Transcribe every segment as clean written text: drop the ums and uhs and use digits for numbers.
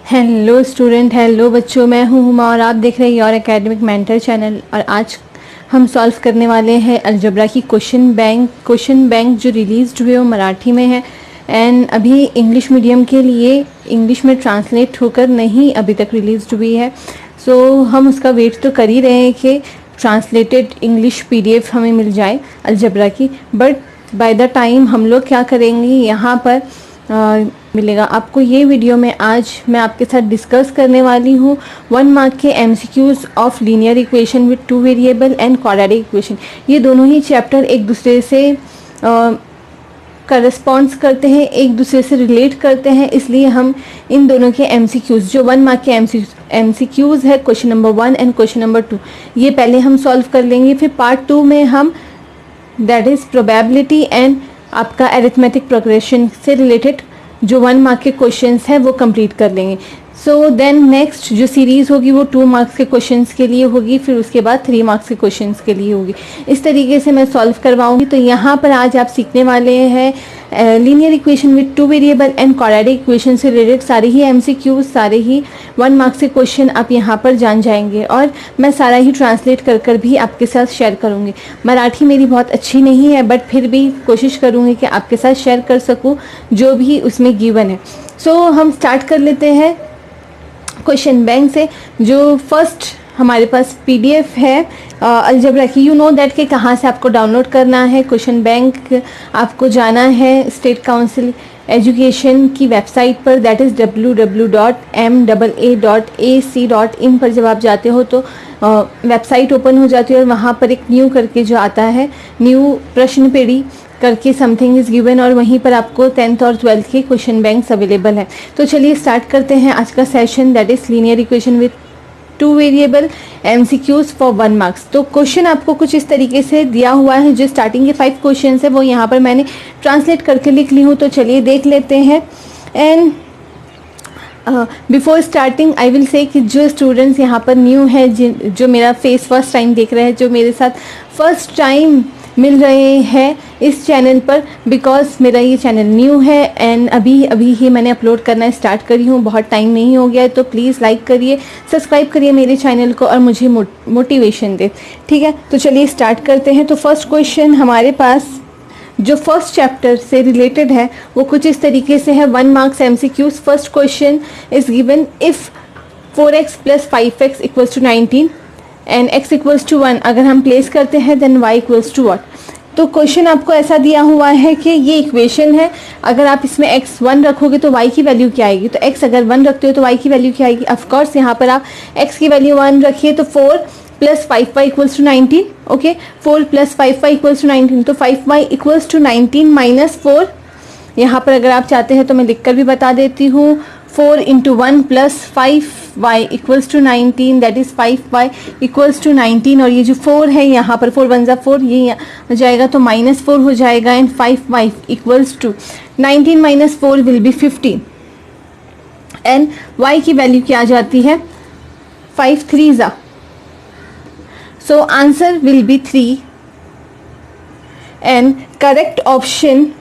Hello student, hello बच्चों, मैं हूँ हुमा और आप देख रहे हैं योर एकेडमिक मेंटर चैनल। और आज हम सॉल्व करने वाले हैं अलजेब्रा की क्वेश्चन बैंक जो रिलीज़ हुए वो मराठी में है एंड अभी इंग्लिश मीडियम के लिए इंग्लिश में ट्रांसलेट होकर नहीं अभी तक रिलीज़ हुई है। सो हम उसका वेट तो कर ही रहे हैं कि ट्रांसलेटेड इंग्लिश PDF हमें मिल जाए अलजेब्रा की, बट बाय द टाइम हम लोग क्या करेंगे यहाँ पर मिलेगा आपको। ये वीडियो में आज मैं आपके साथ डिस्कस करने वाली हूँ 1 मार्क के MCQs of linear equation with 2 variable and quadratic equation. ये दोनों ही चैप्टर एक दूसरे से करस्पॉन्ड्स करते हैं, एक दूसरे से रिलेट करते हैं, इसलिए हम इन दोनों के MCQs जो 1 मार्क के MCQs है question number 1 and question number 2, ये पहले हम सॉल्व कर लेंगे। फिर पार्ट 2 में हम दैट इज़ प्रोबेबिलिटी एंड आपका अरिथमेटिक प्रोग्रेशन से रिलेटेड जो 1 मार्क के क्वेश्चंस हैं वो कंप्लीट कर लेंगे। सो देन नेक्स्ट जो सीरीज़ होगी वो 2 मार्क्स के क्वेश्चंस के लिए होगी, फिर उसके बाद 3 मार्क्स के क्वेश्चंस के लिए होगी। इस तरीके से मैं सॉल्व करवाऊंगी। तो यहाँ पर आज आप सीखने वाले हैं linear equation with 2 variable and quadratic equation से रिलेटेड सारे ही MCQs, सारे ही 1 मार्क्स के क्वेश्चन आप यहाँ पर जान जाएंगे और मैं सारा ही ट्रांसलेट कर भी आपके साथ शेयर करूँगी। मराठी मेरी बहुत अच्छी नहीं है बट फिर भी कोशिश करूँगी कि आपके साथ शेयर कर सकूँ जो भी उसमें गिवन है। सो हम स्टार्ट कर लेते हैं क्वेश्चन बैंक से। जो फर्स्ट हमारे पास PDF है अलजेब्रा की, यू नो दैट कि कहाँ से आपको डाउनलोड करना है। क्वेश्चन बैंक आपको जाना है स्टेट काउंसिल एजुकेशन की वेबसाइट पर, दैट इज़ www.maa.ac.in पर। जब आप जाते हो तो वेबसाइट ओपन हो जाती है और वहाँ पर एक न्यू करके जो आता है, न्यू प्रश्न पेड़ी करके समथिंग इज़ गिवन, और वहीं पर आपको 10th और 12th के क्वेश्चन बैंक्स अवेलेबल हैं। तो चलिए स्टार्ट करते हैं आज का session, that is linear equation with 2 variable MCQs for 1 marks. तो क्वेश्चन आपको कुछ इस तरीके से दिया हुआ है। जो स्टार्टिंग के 5 क्वेश्चन है वो यहाँ पर मैंने ट्रांसलेट करके लिख ली हूँ, तो चलिए देख लेते हैं। And before starting I will say कि जो स्टूडेंट्स यहाँ पर न्यू है, जो मेरा फेस फर्स्ट टाइम देख रहे हैं, जो मेरे साथ फर्स्ट टाइम मिल रहे हैं इस चैनल पर, बिकॉज मेरा ये चैनल न्यू है एंड अभी ही मैंने अपलोड करना स्टार्ट करी हूँ, बहुत टाइम नहीं हो गया है। तो प्लीज़ लाइक करिए, सब्सक्राइब करिए मेरे चैनल को और मुझे मोटिवेशन दे, ठीक है। तो चलिए स्टार्ट करते हैं। तो फर्स्ट क्वेश्चन हमारे पास जो फर्स्ट चैप्टर से रिलेटेड है वो कुछ इस तरीके से है, 1 marks MCQs। First question is given if 4x + 5x = 19 and x = 1 अगर हम प्लेस करते हैं देन y = what। तो क्वेश्चन आपको ऐसा दिया हुआ है कि ये इक्वेशन है, अगर आप इसमें x 1 रखोगे तो y की वैल्यू क्या आएगी। तो x अगर 1 रखते हो तो y की वैल्यू क्या आएगी। ऑफकोर्स यहाँ पर आप x की वैल्यू 1 रखिए तो 4 + 5y = 19, ओके। 4 + 5y = 19, तो 5y = 19 - 4। यहाँ पर अगर आप चाहते हैं तो मैं लिखकर भी बता देती हूँ, 4 × 1 + 5y = 19, दैट इज़ 5y = 19। और ये जो 4 है यहाँ पर 4 × 1 = 4, ये हो जाएगा तो -4 हो जाएगा and 5y = 19 - 4 will be 15 and y की वैल्यू क्या आ जाती है, 5 3s। So answer will be 3 and correct option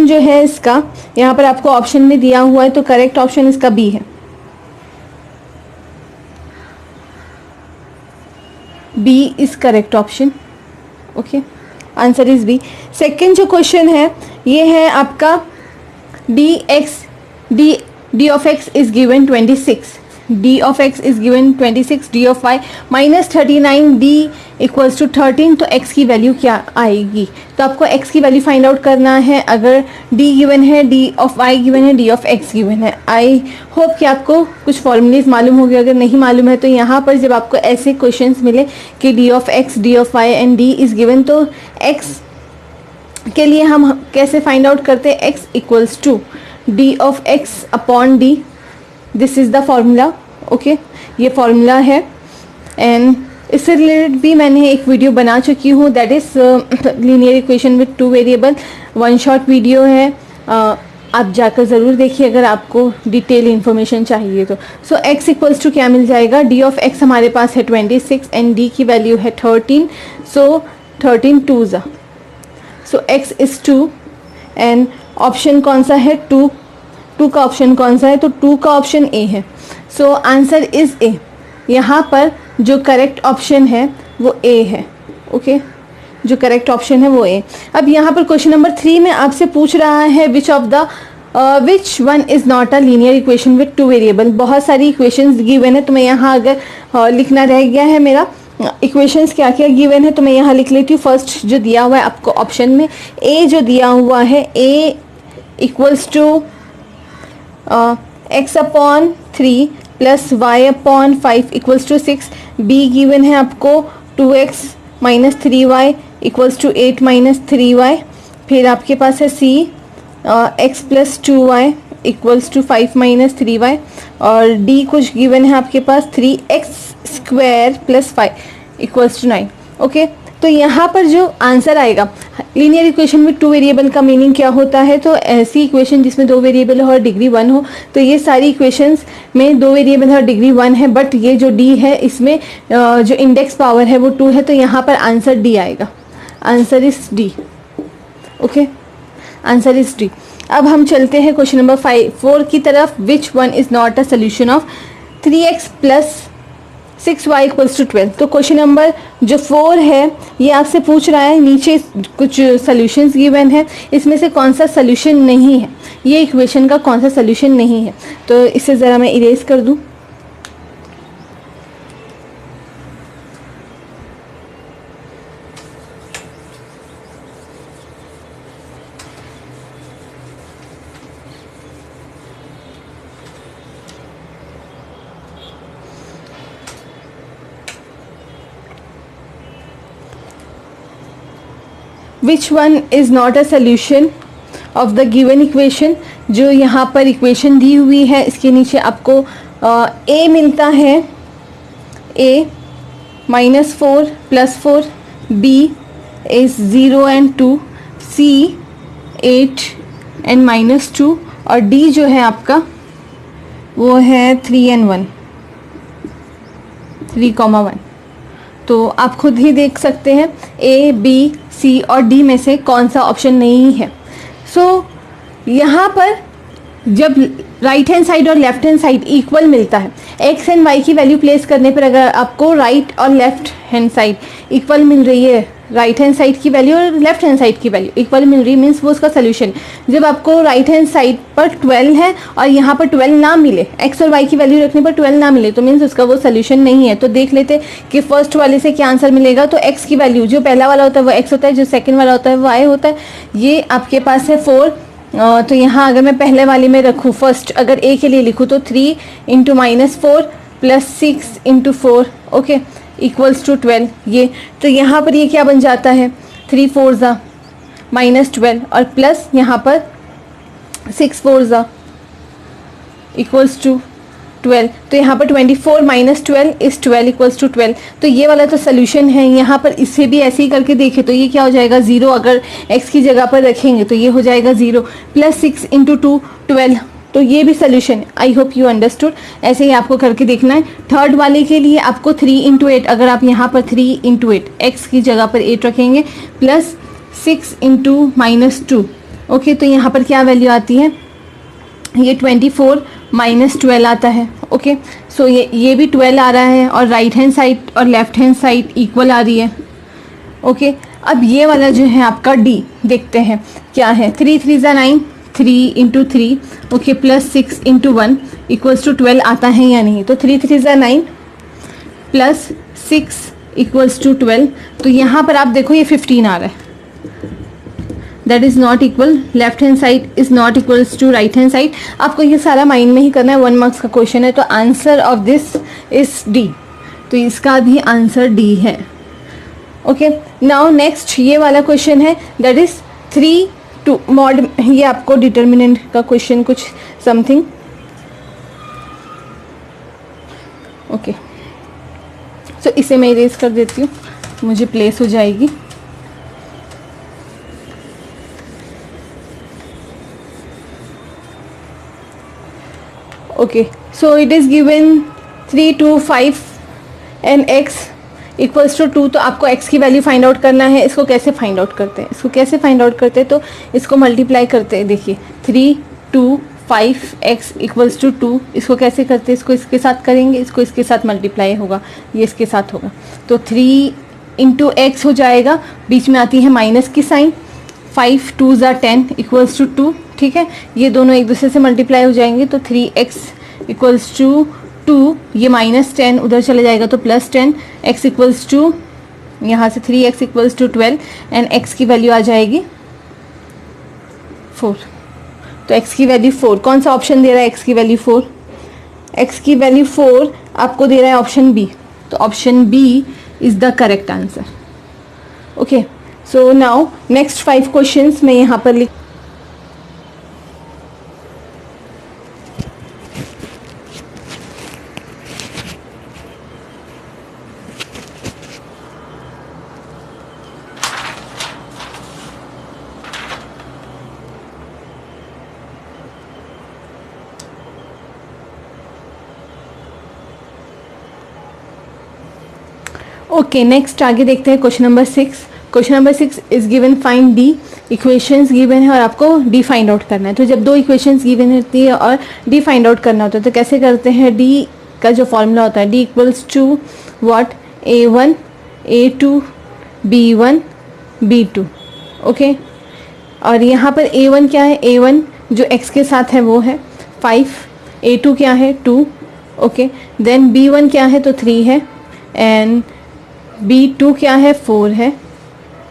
जो है इसका, यहाँ पर आपको ऑप्शन में दिया हुआ है तो करेक्ट ऑप्शन इसका B है। B is correct option, okay. Answer is B। Second जो क्वेश्चन है ये है आपका d of x is given 26, d of x is given 26, d of y -39, d = 13। तो x की वैल्यू क्या आएगी। तो आपको x की वैल्यू फाइंड आउट करना है। अगर d गिवन है, d of y गिवन है, d of x गिवन है। आई होप कि आपको कुछ फॉर्मूलेज मालूम हो गए। अगर नहीं मालूम है तो यहाँ पर जब आपको ऐसे क्वेश्चंस मिले कि d of x, d of y and d is given, तो x के लिए हम कैसे फाइंड आउट करते हैं, x = d of x upon d, this is the formula, okay. ये फॉर्मूला है एंड इससे रिलेटेड भी मैंने एक वीडियो बना चुकी हूँ, that is linear equation with 2 variable, 1 short video है। आप जाकर ज़रूर देखिए अगर आपको डिटेल इन्फॉर्मेशन चाहिए तो। सो x = क्या मिल जाएगा, d of x हमारे पास है 26 एंड d की वैल्यू है 13, सो 13 2s, so x is 2 and option कौन सा है, 2 टू का ऑप्शन कौन सा है, तो टू का ऑप्शन ए है। So answer is a. यहाँ पर जो करेक्ट ऑप्शन है वो ए है। ओके, जो करेक्ट ऑप्शन है वो ए। अब यहाँ पर क्वेश्चन नंबर 3 में आपसे पूछ रहा है विच one is not a linear equation with two variable. बहुत सारी इक्वेशंस गिवन है, तो मैं यहाँ अगर लिखना रह गया है मेरा इक्वेशंस क्या क्या गिवन है तो मैं यहाँ लिख लेती हूँ। फर्स्ट जो दिया हुआ है आपको ऑप्शन में, ए जो दिया हुआ है A equals to X upon 3 plus Y upon 5 equals to 6। B given है आपको 2x minus 3y equals to 8 minus 3y। फिर आपके पास है C x plus 2y equals to 5 minus 3y। और डी कुछ गिवन है आपके पास 3x square plus 5 equals to 9। Okay, तो यहाँ पर जो आंसर आएगा, लीनियर इक्वेशन में टू वेरिएबल का मीनिंग क्या होता है, तो ऐसी इक्वेशन जिसमें दो वेरिएबल हो और डिग्री 1 हो। तो ये सारी इक्वेशंस में दो वेरिएबल है और डिग्री 1 है, बट ये जो डी है इसमें जो इंडेक्स पावर है वो 2 है, तो यहाँ पर आंसर डी आएगा। Answer is D. Okay, answer is D. अब हम चलते हैं क्वेश्चन नंबर 4 की तरफ। Which one is not a solution of 3x plus 6y equals to 12। तो क्वेश्चन नंबर जो 4 है ये आपसे पूछ रहा है, नीचे कुछ सॉल्यूशंस गिवन है, इसमें से कौन सा सॉल्यूशन नहीं है, ये इक्वेशन का कौन सा सॉल्यूशन नहीं है। तो इसे ज़रा मैं इरेज कर दूं। Which one is not a solution of the given equation. जो यहाँ पर इक्वेशन दी हुई है इसके नीचे आपको ए मिलता है, A -4 + 4, B is 0 and 2, C 8 and -2, और डी जो है आपका वो है 3 and 1, 3,1। तो आप खुद ही देख सकते हैं ए, बी, सी और डी में से कौन सा ऑप्शन नहीं है। सो यहाँ पर जब राइट हैंड साइड और लेफ्ट हैंड साइड इक्वल मिलता है, एक्स एंड वाई की वैल्यू प्लेस करने पर अगर आपको राइट और लेफ्ट हैंड साइड इक्वल मिल रही है, राइट हैंड साइड की वैल्यू और लेफ्ट हैंड साइड की वैल्यू इक्वल मिल रही है, मीन्स वो उसका सोल्यूशन। जब आपको राइट हैंड साइड पर 12 है और यहाँ पर 12 ना मिले, एक्स और वाई की वैल्यू रखने पर 12 ना मिले, तो मीन्स उसका वो सोल्यूशन नहीं है। तो देख लेते कि फर्स्ट वाले से क्या आंसर मिलेगा। तो एक्स की वैल्यू, जो पहला वाला होता है वो एक्स होता है, जो सेकेंड वाला होता है वो वाई होता है। ये आपके पास है 4। तो यहाँ अगर मैं पहले वाले में रखूँ, फर्स्ट अगर ए के लिए लिखूँ तो 3 × -4 + 6 × 4, ओके, इक्वल्स टू 12। ये तो यहाँ पर ये क्या बन जाता है, 3 4 ज़ा -12 और प्लस यहाँ पर 6 4 ज़ा इक्वल्स टू 12। तो यहाँ पर 24 - 12 इज 12 इक्वल्स टू 12। तो ये वाला तो सोल्यूशन है। यहाँ पर इसे भी ऐसे ही करके देखें तो ये क्या हो जाएगा, 0। अगर x की जगह पर रखेंगे तो ये हो जाएगा 0 + 6 × 2 12। तो ये भी सोल्यूशन है। I hope you understood. ऐसे ही आपको करके देखना है। थर्ड वाले के लिए आपको 3 × 8, अगर आप यहाँ पर 3 × 8 x की जगह पर 8 रखेंगे प्लस 6 × -2, ओके, तो यहाँ पर क्या वैल्यू आती है, ये 24 - 12 आता है। ओके, सो ये भी 12 आ रहा है और राइट हैंड साइड और लेफ्ट हैंड साइड इक्वल आ रही है। ओके, अब ये वाला जो है आपका डी देखते हैं क्या है। 3 3 ज़ा 9, 3 × 3, ओके, प्लस 6 × 1 इक्वल्स टू 12 आता है या नहीं। तो 3 3 ज़ा 9 प्लस 6 इक्वल्स टू 12। तो यहाँ पर आप देखो ये 15 आ रहा है, that is not equal. Left hand side is not equals to right hand side. आपको ये सारा माइंड में ही करना है, 1 मार्क्स का क्वेश्चन है। तो answer of this is D. तो इसका भी आंसर डी है। ओके, नाउ नेक्स्ट ये वाला क्वेश्चन है, दैट इज 3 2 मॉड। ये आपको डिटर्मिनेंट का क्वेश्चन कुछ समथिंग, ओके, सो इसे मैं इरेज कर देती हूँ, मुझे प्लेस हो जाएगी। Okay, so it is given 3 2 5 and x equals to 2। तो आपको x की वैल्यू फाइंड आउट करना है। इसको कैसे फाइंड आउट करते हैं, इसको कैसे फाइंड आउट करते हैं, तो इसको मल्टीप्लाई करते हैं। देखिए 3 2 5x इक्वल्स टू 2, इसको कैसे करते हैं, इसको इसके साथ करेंगे, इसको इसके साथ मल्टीप्लाई होगा, ये इसके साथ होगा, तो 3 इंटू एक्स हो जाएगा, बीच में आती है माइनस की साइन, 5 2 ज़ा 10 इक्वल्स टू 2, ठीक है, ये दोनों एक दूसरे से मल्टीप्लाई हो जाएंगे, तो 3x इक्वल्स टू 2, ये -10 उधर चले जाएगा तो +10, x इक्वल्स टू, यहाँ से 3x equals to 12 and x की वैल्यू आ जाएगी 4, तो x की वैल्यू 4, कौन सा ऑप्शन दे रहा है x की वैल्यू 4, x की वैल्यू 4 आपको दे रहा है ऑप्शन बी, तो option B is the correct answer. Okay, so now next 5 questions मैं यहाँ पर लिख, ओके नेक्स्ट आगे देखते हैं question number 6। Question number 6 is given find D, equations given है और आपको डी फाइंड आउट करना है। तो जब दो इक्वेशंस गिवन होती है और डी फाइंड आउट करना होता है तो कैसे करते हैं, डी का जो फॉर्मूला होता है D equals to what, a1 a2 b1 b2, okay. और यहाँ पर a1 क्या है, a1 जो x के साथ है वो है 5, a2 क्या है 2, ओके। देन b1 क्या है तो 3 है एंड b2 क्या है 4 है।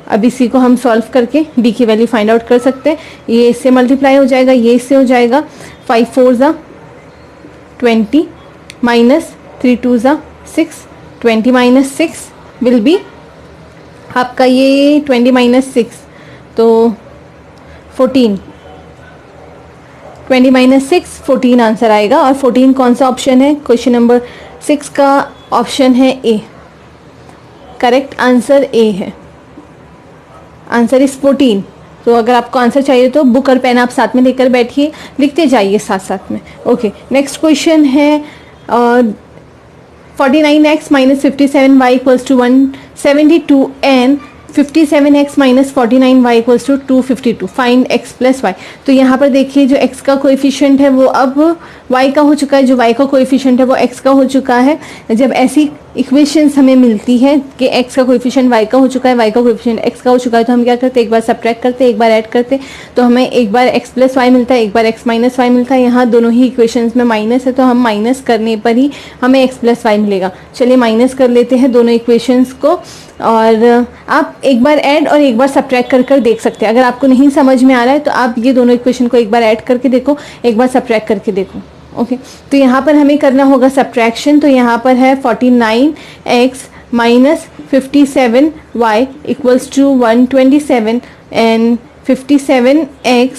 अब इसी को हम सॉल्व करके d की वैल्यू फाइंड आउट कर सकते हैं। ये इससे मल्टीप्लाई हो जाएगा, ये इससे हो जाएगा, 5 4 ज़ा 20 माइनस 3 2 ज़ा 6, 20 माइनस 6 विल बी आपका ये 20 माइनस 6 तो 14, 20 माइनस 6 14 आंसर आएगा। और 14 कौन सा ऑप्शन है, क्वेश्चन नंबर 6 का ऑप्शन है ए, करेक्ट आंसर ए है, आंसर इज 14। तो अगर आपको आंसर चाहिए तो बुक और पेन आप साथ में लेकर बैठिए, लिखते जाइए साथ साथ में। ओके नेक्स्ट क्वेश्चन है 49x minus 57y equals to 172 and 57x minus 49y equals to 252, find x plus y. तो यहाँ पर देखिए जो x का कोएफिशिएंट है वो अब y का हो चुका है, जो y का कोएफिशिएंट है वो x का हो चुका है। जब ऐसी इक्वेशंस हमें मिलती है कि x का कोएफिशिएंट y का हो चुका है, y का कोएफिशिएंट x का हो चुका है, तो हम क्या करते हैं, एक बार सब्ट्रैक्ट करते हैं, एक बार ऐड करते हैं, तो हमें एक बार x प्लस वाई मिलता है, एक बार x माइनस वाई मिलता है। यहाँ दोनों ही इक्वेशंस में माइनस है तो हम माइनस करने पर ही हमें x प्लस वाई मिलेगा। चलिए माइनस कर लेते हैं दोनों इक्वेशंस को, और आप एक बार ऐड और एक बार सब्ट्रैक्ट कर देख सकते हैं। अगर आपको नहीं समझ में आ रहा है तो आप ये दोनों इक्वेशन को एक बार ऐड करके देखो, एक बार सब्ट्रैक्ट करके देखो, ओके। तो यहाँ पर हमें करना होगा सब्ट्रैक्शन, तो यहाँ पर है 49x minus 57y equals to 127 and 57x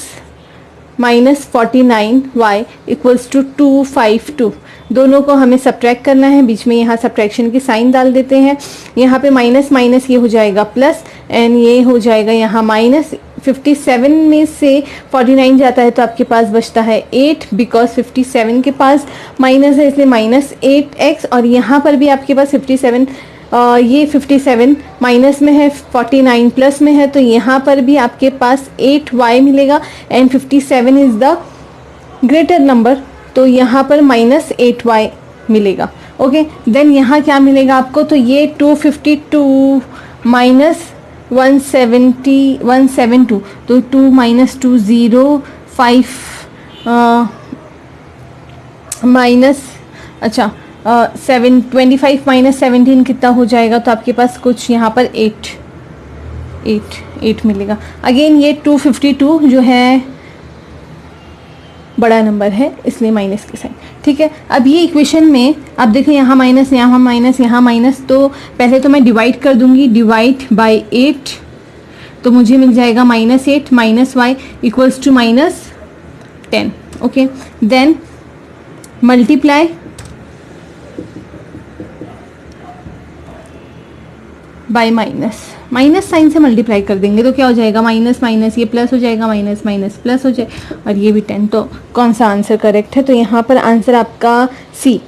minus 49y equals to 252। दोनों को हमें सब्ट्रैक्ट करना है, बीच में यहाँ सब्ट्रैक्शन की साइन डाल देते हैं। यहाँ पे माइनस माइनस ये हो जाएगा प्लस एंड ये हो जाएगा यहाँ माइनस। 57 में से 49 जाता है तो आपके पास बचता है 8, बिकॉज 57 के पास माइनस है इसलिए माइनस 8x। और यहाँ पर भी आपके पास 57 ये 57 माइनस में है, 49 प्लस में है, तो यहाँ पर भी आपके पास 8y मिलेगा and 57 is the greater number, तो यहाँ पर माइनस 8y मिलेगा, ओके। देन यहाँ क्या मिलेगा आपको, तो ये 252 माइनस 172, तो 2 माइनस 2 0 5 माइनस 25 माइनस 17 कितना हो जाएगा, तो आपके पास कुछ यहाँ पर 8 मिलेगा। अगेन ये 252 जो है बड़ा नंबर है इसलिए माइनस की साइन, ठीक है। अब ये इक्वेशन में आप देखें यहाँ माइनस यहाँ माइनस यहाँ माइनस, तो पहले तो मैं डिवाइड कर दूंगी, डिवाइड बाय 8 तो मुझे मिल जाएगा -8 minus y equals to -10, okay. Then multiply by minus sign से मल्टीप्लाई कर देंगे तो क्या हो जाएगा, माइनस माइनस ये प्लस हो जाएगा, माइनस माइनस प्लस हो जाएगा और ये भी 10। तो कौन सा आंसर करेक्ट है, तो यहाँ पर आंसर आपका सी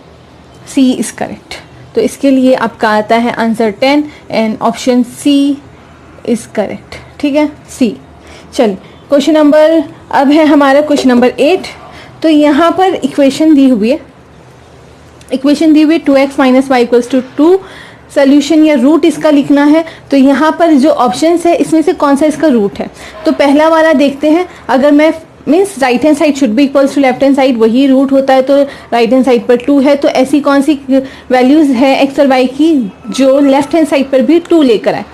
इज़ करेक्ट। तो इसके लिए आपका आता है answer 10 and option C is correct, ठीक है, सी। चलिए क्वेश्चन नंबर अब है हमारा क्वेश्चन नंबर 8। तो यहाँ पर इक्वेशन दी हुई है, 2x minus y equals to 2, solution या रूट इसका लिखना है। तो यहाँ पर जो ऑप्शंस है इसमें से कौन सा इसका रूट है, तो पहला वाला देखते हैं। अगर मैं means right hand side should be equals to left hand side, वही रूट होता है, तो राइट हैंड साइड पर 2 है, तो ऐसी कौन सी वैल्यूज़ है एक्स और वाई की जो लेफ्ट हैंड साइड पर भी 2 लेकर आए,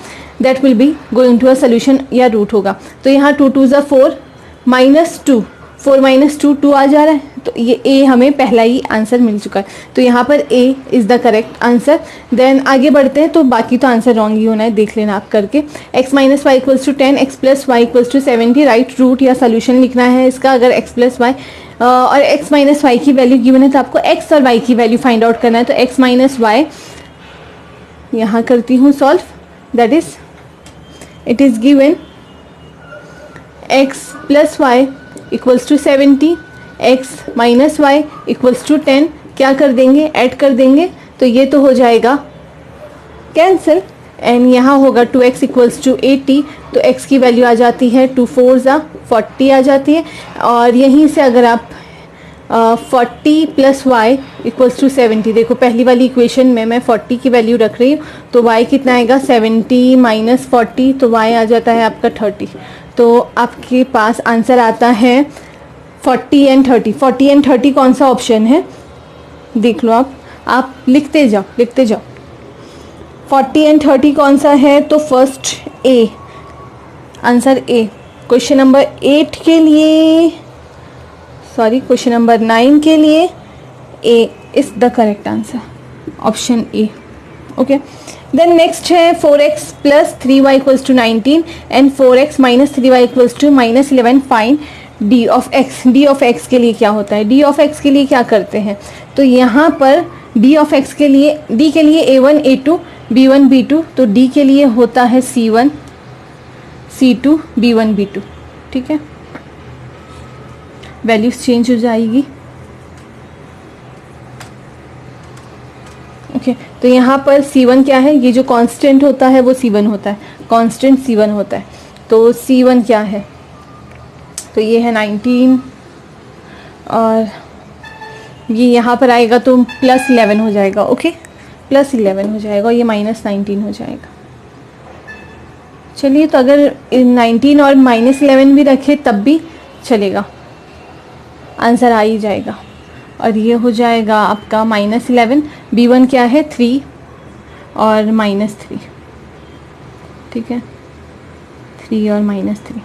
that will be going to a solution या रूट होगा। तो यहाँ 2 2 ज़ा 4 माइनस 2, 4 माइनस 2 2 आ जा रहा है, तो ये ए हमें पहला ही आंसर मिल चुका है, तो यहाँ पर A is the correct answer. Then आगे बढ़ते हैं, तो बाकी तो आंसर रॉन्ग ही होना है, देख लेना आप करके। x minus y equals to 10, x plus y equals to 70, right root या सोल्यूशन लिखना है इसका। अगर x प्लस वाई और x माइनस वाई की वैल्यू गिवन है तो आपको x और y की वैल्यू फाइंड आउट करना है। तो x माइनस वाई यहाँ करती हूँ solve, that is it is given x plus y equals to 70, x minus y equals to 10, क्या कर देंगे, ऐड कर देंगे, तो ये तो हो जाएगा कैंसिल, एंड यहाँ होगा 2x इक्वल्स टू 80, तो x की वैल्यू आ जाती है 2 4 ज़ा 40 आ जाती है। और यहीं से अगर आप 40 प्लस वाई इक्वल्स टू 70, देखो पहली वाली इक्वेशन में मैं 40 की वैल्यू रख रही हूँ, तो y कितना आएगा 70 माइनस 40, तो y आ जाता है आपका 30। तो आपके पास आंसर आता है 40 एंड 30। 40 एंड 30 कौन सा ऑप्शन है, देख लो आप लिखते जाओ 40 एंड 30 कौन सा है, तो first A, answer A. Question number 8 के लिए, सॉरी क्वेश्चन नंबर 9 के लिए A is the correct answer, option A. Okay, then next है 4x plus 3y equals to 19 and 4x minus 3y equals to minus 11, find D of x. D of x के लिए क्या होता है, D of x के लिए क्या करते हैं, तो यहाँ पर डी ऑफ एक्स के लिए, डी के लिए a1 a2 b1 b2, तो डी के लिए होता है c1 c2 b1 b2, ठीक है, वैल्यूज चेंज हो जाएगी। ओके, तो यहाँ पर c1 क्या है, ये जो कांस्टेंट होता है वो c1 होता है, कांस्टेंट c1 होता है, तो c1 क्या है, तो ये है 19 और ये यहाँ पर आएगा तो प्लस 11 हो जाएगा। ओके, प्लस 11 हो जाएगा और ये माइनस 19 हो जाएगा। चलिए, तो अगर 19 और माइनस 11 भी रखे तब भी चलेगा, आंसर आ ही जाएगा। और ये हो जाएगा आपका माइनस 11, b1 क्या है 3 और माइनस 3, ठीक है, 3 और माइनस 3,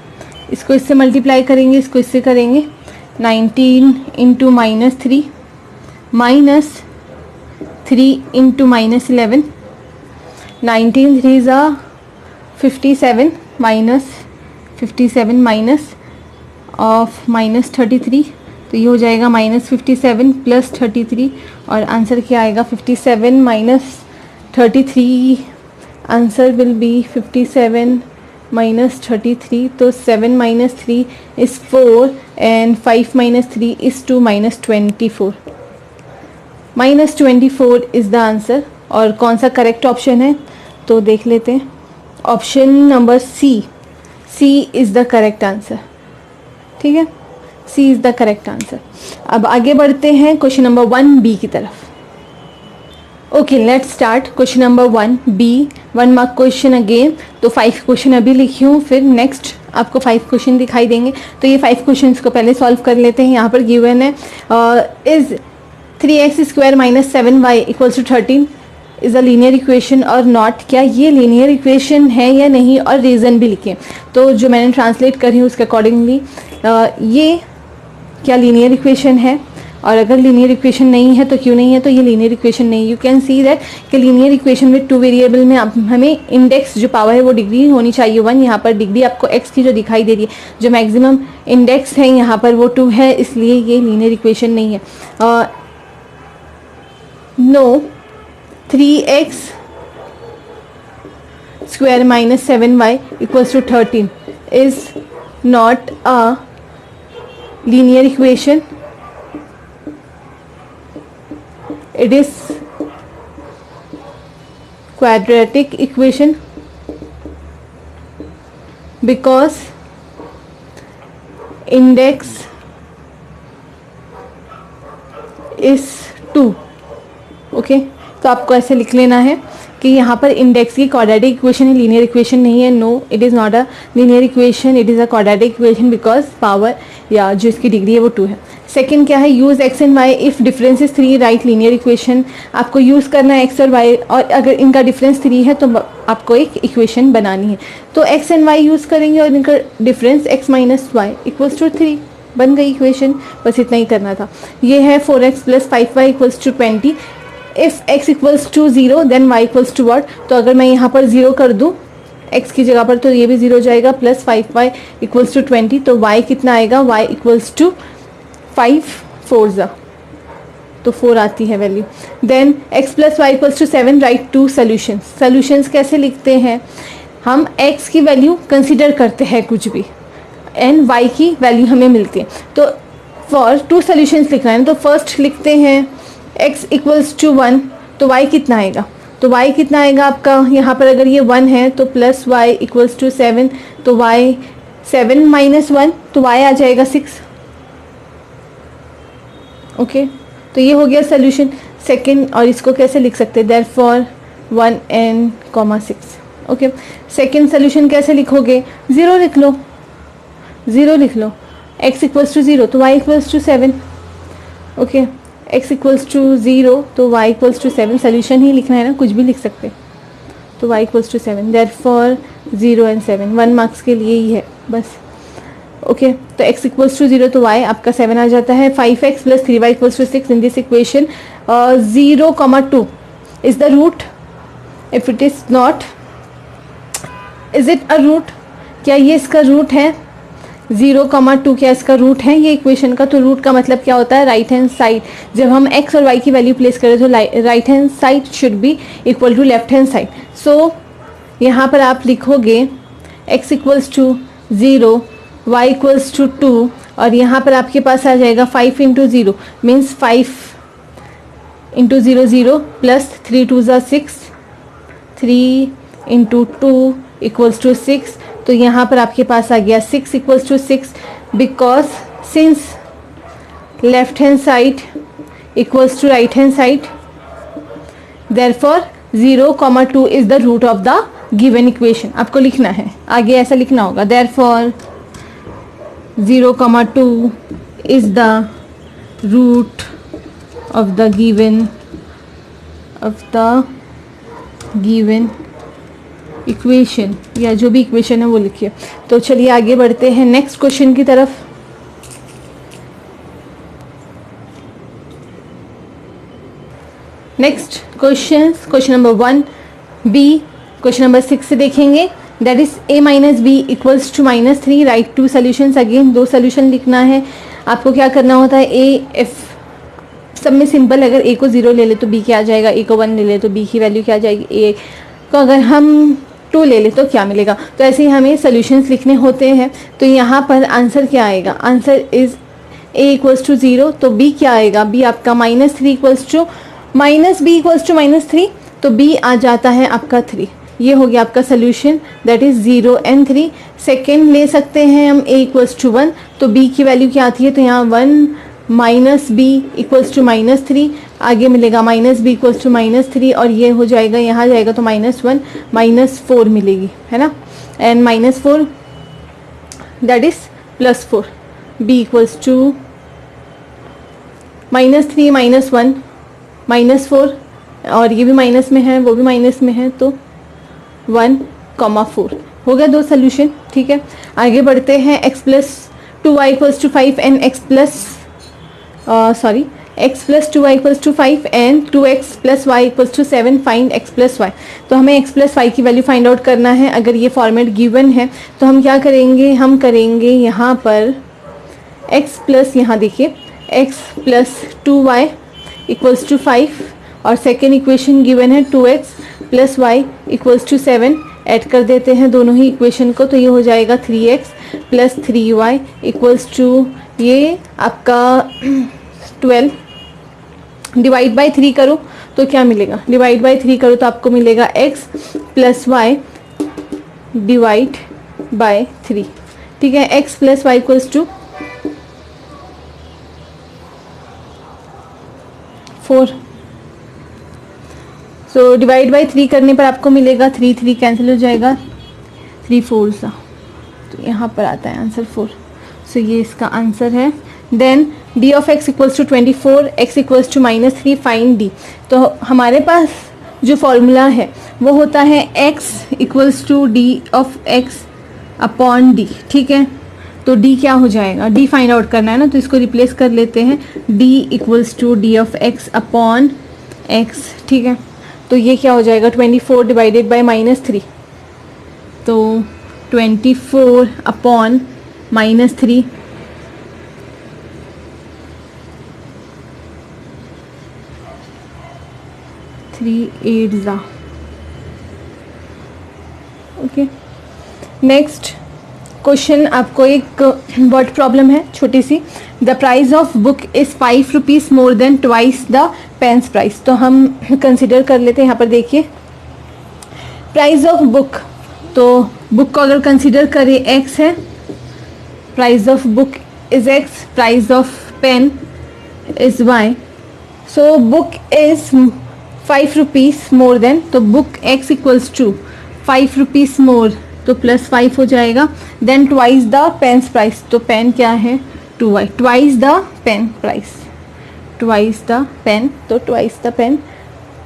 इसको इससे मल्टीप्लाई करेंगे, इसको इससे करेंगे, 19 into minus 3 minus 3 into minus 11, 19 3 ज़ा 57 माइनस 57 माइनस ऑफ माइनस 33, तो ये हो जाएगा माइनस 57 प्लस 33 और आंसर क्या आएगा 57 minus 33, answer will be 57 minus 33, तो 7 minus 3 is 4 and 5 minus 3 is 2 minus 24, minus 24 is the answer. और कौन सा करेक्ट ऑप्शन है, तो देख लेते हैं, option number C, C is the correct answer, ठीक है, C is the correct answer. अब आगे बढ़ते हैं क्वेश्चन नंबर 1b की तरफ। Okay, let's start question number 1b, 1 mark question again. तो 5 क्वेश्चन अभी लिखी हूँ, फिर नेक्स्ट आपको 5 क्वेश्चन दिखाई देंगे। तो ये 5 क्वेश्चन को पहले सॉल्व कर लेते हैं। यहाँ पर गिवन है is 3x square minus 7y equals to 13 is a linear equation और नॉट, क्या ये लीनियर इक्वेशन है या नहीं, और रीज़न भी लिखें। तो जो मैंने ट्रांसलेट करी हूँ उसके अकॉर्डिंगली ये क्या लीनियर इक्वेशन है, और अगर लीनियर इक्वेशन नहीं है तो क्यों नहीं है, तो ये लीनियर इक्वेशन नहीं। यू कैन सी दैट कि लीनियर इक्वेशन विद 2 वेरिएबल में हमें इंडेक्स जो पावर है वो डिग्री होनी चाहिए 1। यहाँ पर डिग्री आपको x की जो दिखाई दे रही है, जो मैक्सिमम इंडेक्स है यहाँ पर वो 2 है, इसलिए ये लीनियर इक्वेशन नहीं है। No 3x square minus 7y equals to 13 is not a linear equation, it is quadratic equation because index is 2। ओके, तो आपको ऐसे लिख लेना है कि यहाँ पर इंडेक्स की क्वाड्रेटिक इक्वेशन है, लीनियर इक्वेशन नहीं है। No, it is not a linear equation, it is a quadratic equation because power या जो इसकी डिग्री है वो 2 है। सेकंड क्या है, use x and why if difference is 3 right linear equation. आपको यूज़ करना है एक्स और वाई, और अगर इनका डिफरेंस 3 है तो आपको एक इक्वेशन बनानी है। तो एक्स एंड वाई यूज़ करेंगे और इनका difference x minus y equals to 3, बन गई इक्वेशन। बस इतना ही करना था। ये है 4x plus 5y equals to 20। If x equals to 0 then y equals to what. तो अगर मैं यहाँ पर 0 कर दूँ x की जगह पर तो ये भी 0 हो जाएगा, प्लस 5y इक्वल्स टू 20। तो y कितना आएगा, y इक्वल्स टू 5 4 तो 4 आती है value. Then x plus y equals to 7, right two solutions. Solutions कैसे लिखते हैं, हम x की वैल्यू कंसिडर करते हैं कुछ भी एंड y की वैल्यू हमें मिलती है। तो फॉर 2 सोल्यूशंस लिखना है तो फर्स्ट लिखते हैं x इक्वल्स टू 1, तो y कितना आएगा, तो y कितना आएगा आपका, यहाँ पर अगर ये 1 है तो प्लस y इक्वल्स टू 7, तो y 7 माइनस 1 तो y आ जाएगा 6। ओके, तो ये हो गया सोल्यूशन सेकंड। और इसको कैसे लिख सकते हैं, therefore 1 n, 6। Okay, second solution कैसे लिखोगे, 0 लिख लो, 0 लिख लो। x इक्वल्स टू 0 तो y equals to 7। Okay, x equals to 0 तो y इक्वल्स टू 7। सोल्यूशन ही लिखना है ना, कुछ भी लिख सकते हैं। तो y equals to 7, therefore 0 and 7 1 marks के लिए ही है बस। ओके, तो x इक्वल्स टू 0 तो y आपका 7 आ जाता है। 5x plus 3y equals to 6 in this equation 0,2 is the root. If it is not, is it a root, क्या ये इसका रूट है, 0,2 क्या इसका रूट है ये इक्वेशन का। तो रूट का मतलब क्या होता है, राइट हैंड साइड। जब हम x और y की वैल्यू प्लेस करें तो right hand side should be equal to left hand side. So यहाँ पर आप लिखोगे x equals to 0, y equals to 2 और यहाँ पर आपके पास आ जाएगा 5 इंटू 0 मीन्स 5 इंटू 0 0 प्लस 3 2 ज़ा 6, 3 इंटू 2 इक्वल्स टू 6। तो यहाँ पर आपके पास आ गया 6 equals to 6 because since left hand side equals to right hand side, therefore 0,2 is the root of the given equation. आपको लिखना है, आगे ऐसा लिखना होगा, therefore 0,2 is the root of the given equation, या जो भी इक्वेशन है वो लिखिए। तो चलिए आगे बढ़ते हैं नेक्स्ट क्वेश्चन की तरफ। Next question number 1 B, question number 6 से देखेंगे। That is a minus B equals to -3, right two solutions. Again 2 solution लिखना है। आपको क्या करना होता है, a f सब में सिंपल, अगर a को 0 ले ले तो b क्या आ जाएगा, a को 1 ले ले तो b की वैल्यू क्या आ जाएगी, a को अगर हम 2 ले ले तो क्या मिलेगा। तो ऐसे ही हमें सोल्यूशंस लिखने होते हैं। तो यहाँ पर आंसर क्या आएगा, answer is a equals to 0 तो b क्या आएगा, b आपका -3 equals to -b equals to -3 तो b आ जाता है आपका 3। ये हो गया आपका solution, that is 0 and 3। Second ले सकते हैं हम a इक्वल्स टू 1 तो b की वैल्यू क्या आती है, तो यहाँ 1 माइनस b इक्वल्स टू -3, आगे मिलेगा -b इक्वल्स टू -3 और ये हो जाएगा, यहाँ जाएगा तो -1 -4 मिलेगी, है ना। And -4 that is +4, b equals to -3 -1 -4 और ये भी माइनस में है वो भी माइनस में है तो 1,4 हो गया 2 सोल्यूशन। ठीक है, आगे बढ़ते हैं। x plus 2y equals to 5 and x plus 2y equals to 5 and 2x plus y equals to 7, find x plus y। तो हमें x प्लस y की वैल्यू फाइंड आउट करना है। अगर ये फॉर्मेट गिवन है तो हम क्या करेंगे, हम करेंगे यहाँ पर x प्लस, यहाँ देखिए x plus 2y equals to 5 और सेकेंड इक्वेशन गिवन है 2x plus y equals to 7, add कर देते हैं दोनों ही इक्वेशन को तो ये हो जाएगा 3x plus 3y equals to ये आपका 12। डिवाइड बाय 3 करो तो क्या मिलेगा, डिवाइड बाय 3 करो तो आपको मिलेगा x plus y divide by 3। ठीक है, x plus y equals to 4। So divide by 3 करने पर आपको मिलेगा 3 3 कैंसिल हो जाएगा, 3 4 सा, तो यहाँ पर आता है आंसर 4। सो ये इसका आंसर है। Then d of x equals to 24, x equals to -3, find d। तो हमारे पास जो फॉर्मूला है वो होता है x equals to d of x upon d, ठीक है। तो d क्या हो जाएगा, d फाइंड आउट करना है ना, तो इसको रिप्लेस कर लेते हैं, d equals to d of x upon x, ठीक है। तो ये क्या हो जाएगा 24 डिवाइडेड बाई -3, तो 24 अपॉन -3, थ्री 8 ज़ा, ओके। नेक्स्ट क्वेश्चन, आपको एक वर्ड प्रॉब्लम है छोटी सी। The price of book is 5 rupees more than twice the pen's price. तो हम कंसिडर कर लेते हैं, यहाँ पर देखिए प्राइस ऑफ बुक, तो बुक को अगर कंसिडर करें x है, price of book is x, price of pen is y। So book is 5 rupees more than, तो book x equals to 5 rupees more, तो +5 हो जाएगा। Then twice the pen's price, तो पेन क्या है 2y, twice the pen price, twice the pen, तो twice the pen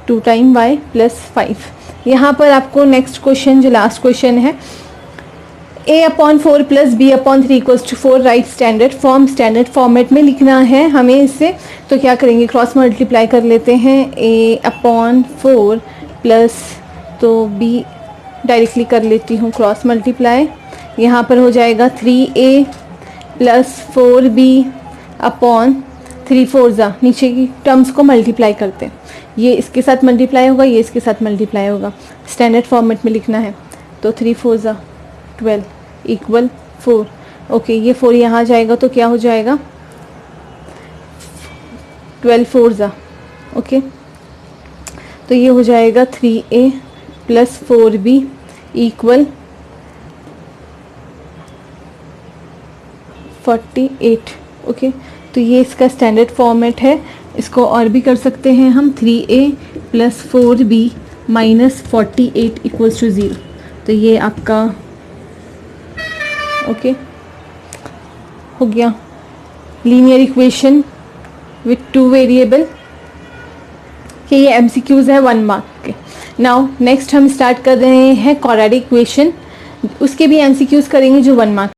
2 time y +5। यहाँ पर आपको नेक्स्ट क्वेश्चन, जो लास्ट क्वेश्चन है, a/4 + b/3 = 4 right standard form, standard format में लिखना है हमें इसे। तो क्या करेंगे, क्रॉस मल्टीप्लाई कर लेते हैं, a/4 प्लस, तो b डायरेक्टली कर लेती हूँ क्रॉस मल्टीप्लाई, यहाँ पर हो जाएगा 3a + 4b अपॉन 3 4 ज़ा, नीचे की टर्म्स को मल्टीप्लाई करते हैं, ये इसके साथ मल्टीप्लाई होगा, ये इसके साथ मल्टीप्लाई होगा, स्टैंडर्ड फॉर्मेट में लिखना है। तो 3 4 ज़ा 12 इक्वल 4, ओके। ये 4 यहाँ जाएगा तो क्या हो जाएगा 12 4 ज़ा, ओके। तो ये हो जाएगा 3a + 4b इक्वल 48, ओके। तो ये इसका स्टैंडर्ड फॉर्मेट है। इसको और भी कर सकते हैं हम, 3a + 4b - 48 = 0। तो ये आपका ओके हो गया लीनियर इक्वेशन विथ 2 वेरिएबल कि ये MCQs है 1 मार्क के। नाउ नेक्स्ट हम स्टार्ट कर रहे हैं क्वाड्रेटिक इक्वेशन, उसके भी MCQs करेंगे जो 1 मार्क